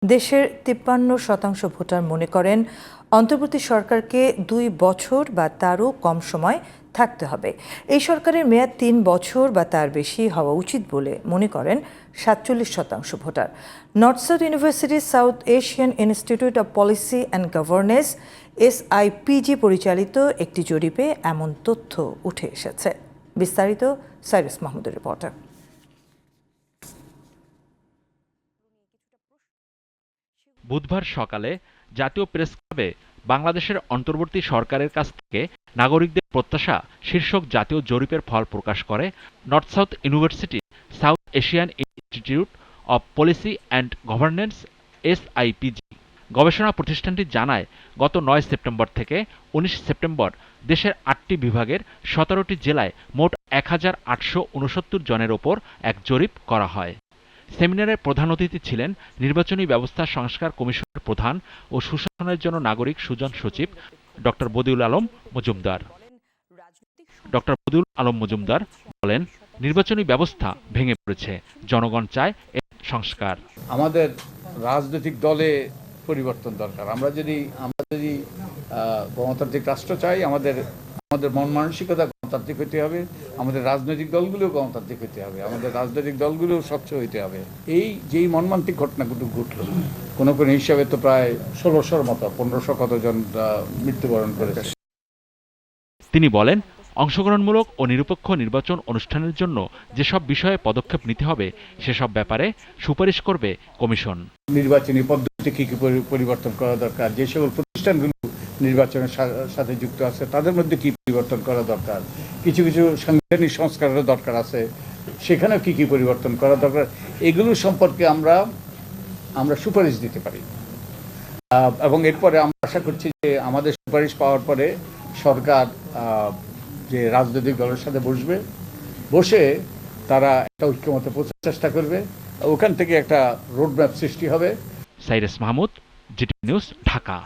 দেশের ৫৩% ভোটার মনে করেন অন্তর্বর্তী সরকারকে ২ বছর বা তারও কম সময় থাকতে হবে। এই সরকারের মেয়াদ ৩ বছর বা তার বেশি হওয়া উচিত বলে মনে করেন ৪৭% ভোটার। নর্থ সাউথ ইউনিভার্সিটির south Asian institute of policy and governance SIPG পরিচালিত একটি জরিপে এমন তথ্য উঠে এসেছে। বিস্তারিত সাইরাস মাহমুদের রিপোর্টে। বুধবার সকালে জাতীয় প্রেসক্লাবে বাংলাদেশের অন্তর্বর্তী সরকারের কাছ থেকে নাগরিকদের প্রত্যাশা শীর্ষক জাতীয় জরিপের ফল প্রকাশ করে north south university south Asian institute of policy and governance SIPG। গবেষণা প্রতিষ্ঠানটি জানায়, গত ৯ সেপ্টেম্বর থেকে ১৯ সেপ্টেম্বর দেশের ৮টি বিভাগের ১৭টি জেলায় মোট ১,৮৬৯ জনের ওপর এক জরিপ করা হয়। সেমিনারে প্রধান অতিথি ছিলেন নির্বাচনী ব্যবস্থা সংস্কার কমিশনের প্রধান ও সুশাসনের জন্য নাগরিক সুজন সচিব ডক্টর বদিউল আলম মজুমদার। ডক্টর বদিউল আলম মজুমদার বলেন, নির্বাচনী ব্যবস্থা ভেঙে পড়েছে, জনগণ চায় এর সংস্কার। আমাদের রাজনৈতিক দলে পরিবর্তন দরকার। আমরা যদি গণতান্ত্রিক রাষ্ট্র চাই, আমাদের মন মানসিকতা গণতান্ত্রিক হতে হবে, আমাদের রাজনৈতিক দলগুলো গণতান্ত্রিক হতে হবে, আমাদের রাজনৈতিক দলগুলো স্বচ্ছ হইতে হবে। এই যেই মর্মান্তিক ঘটনাগুলো ঘটল, কোনো হিসাবে তো প্রায় ১৬০০ মতো ১৫০০ কতজন মৃত্যুবরণ করেছে। তিনি বলেন, অংশগ্রহণমূলক ও নিরপেক্ষ নির্বাচন অনুষ্ঠানের জন্য যেসব বিষয়ে পদক্ষেপ নিতে হবে সেসব ব্যাপারে সুপারিশ করবে কমিশন। নির্বাচনী পদ্ধতি কি পরিবর্তন করা দরকার, যে সকল প্রতিষ্ঠানগুলো নির্বাচনের সাথে যুক্ত আছে তাদের মধ্যে কি পরিবর্তন করা দরকার, কিছু সাংবিধানিক সংস্কারের দরকার আছে, সেখানেও কি পরিবর্তন করা দরকার, এগুলো সম্পর্কে আমরা সুপারিশ দিতে পারি। এবং এরপরে আমরা আশা করছি যে আমাদের সুপারিশ পাওয়ার পরে সরকার যে রাজনৈতিক দলের সাথে বসে তারা একটা ঐক্যমতে পৌঁছার চেষ্টা করবে, ওখান থেকে একটা রোডম্যাপ সৃষ্টি হবে। Cyrus Mahmud, GTV news, Dhaka.